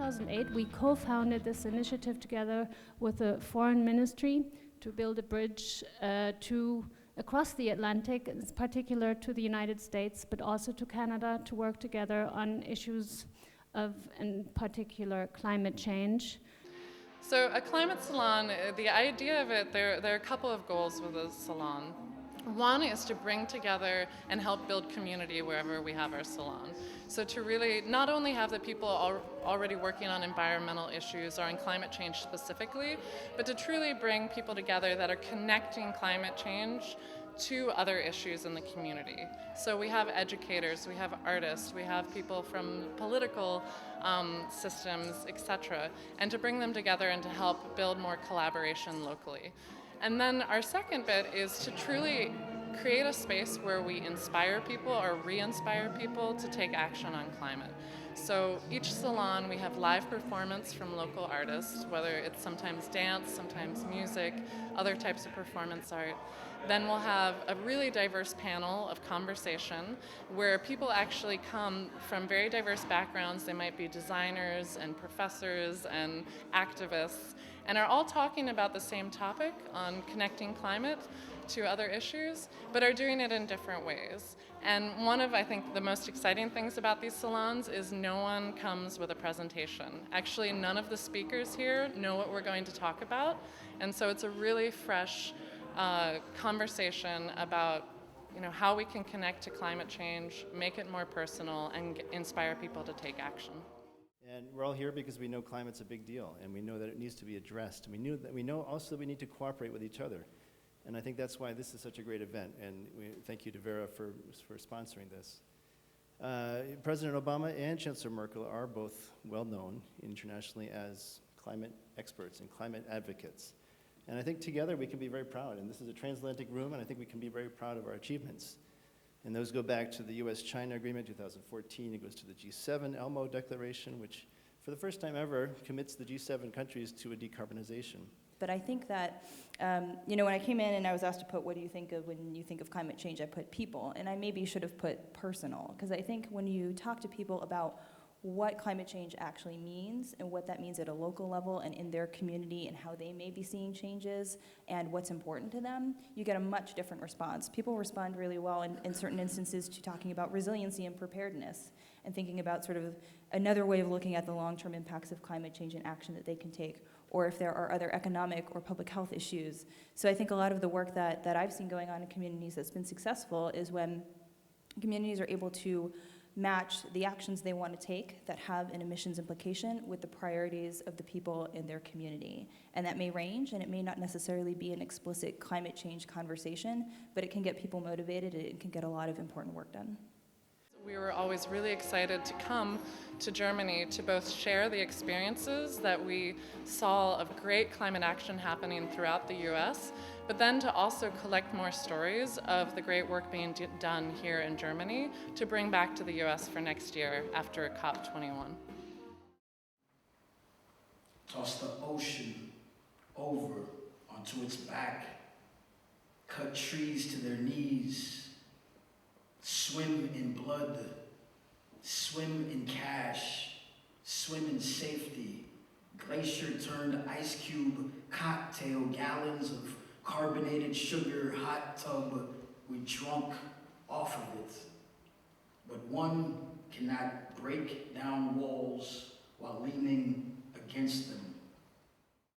2008, we co-founded this initiative together with the Foreign Ministry to build a bridge across the Atlantic, in particular to the United States, but also to Canada, to work together on issues of, in particular, climate change. So a climate salon, the idea of it, there are a couple of goals with a salon. One is to bring together and help build community wherever we have our salon. So to really not only have the people already working on environmental issues or on climate change specifically, but to truly bring people together that are connecting climate change to other issues in the community. So we have educators, we have artists, we have people from political systems, etc., and to bring them together and to help build more collaboration locally. And then our second bit is to truly create a space where we inspire people or re-inspire people to take action on climate. So each salon, we have live performance from local artists, whether it's sometimes dance, sometimes music, other types of performance art. Then we'll have a really diverse panel of conversation where people actually come from very diverse backgrounds. They might be designers and professors and activists, and are all talking about the same topic on connecting climate to other issues, but are doing it in different ways. And one of, I think, the most exciting things about these salons is no one comes with a presentation. Actually, none of the speakers here know what we're going to talk about, and so it's a really fresh conversation about how we can connect to climate change, make it more personal, and inspire people to take action. And we're all here because we know climate's a big deal, and we know that it needs to be addressed. We know also that we need to cooperate with each other. And I think that's why this is such a great event, and thank you to Vera for sponsoring this. President Obama and Chancellor Merkel are both well known internationally as climate experts and climate advocates. And I think together we can be very proud, and this is a transatlantic room, and I think we can be very proud of our achievements. And those go back to the US-China Agreement 2014, it goes to the G7 Elmo Declaration, which for the first time ever commits the G7 countries to a decarbonization. But I think that, when I came in and I was asked to put, what do you think of when you think of climate change, I put people, and I maybe should have put personal, because I think when you talk to people about what climate change actually means and what that means at a local level and in their community and how they may be seeing changes and what's important to them, you get a much different response. People respond really well in certain instances to talking about resiliency and preparedness and thinking about sort of another way of looking at the long-term impacts of climate change and action that they can take, or if there are other economic or public health issues. So I think a lot of the work that I've seen going on in communities that's been successful is when communities are able to match the actions they want to take that have an emissions implication with the priorities of the people in their community. And that may range, and it may not necessarily be an explicit climate change conversation, but it can get people motivated, and it can get a lot of important work done. We were always really excited to come to Germany to both share the experiences that we saw of great climate action happening throughout the US, but then to also collect more stories of the great work being done here in Germany to bring back to the US for next year after COP21. Toss the ocean over onto its back, cut trees to their knees, swim in blood, swim in cash, swim in safety, glacier-turned ice cube cocktail, gallons of carbonated sugar, hot tub, we drunk off of it. But one cannot break down walls while leaning against them.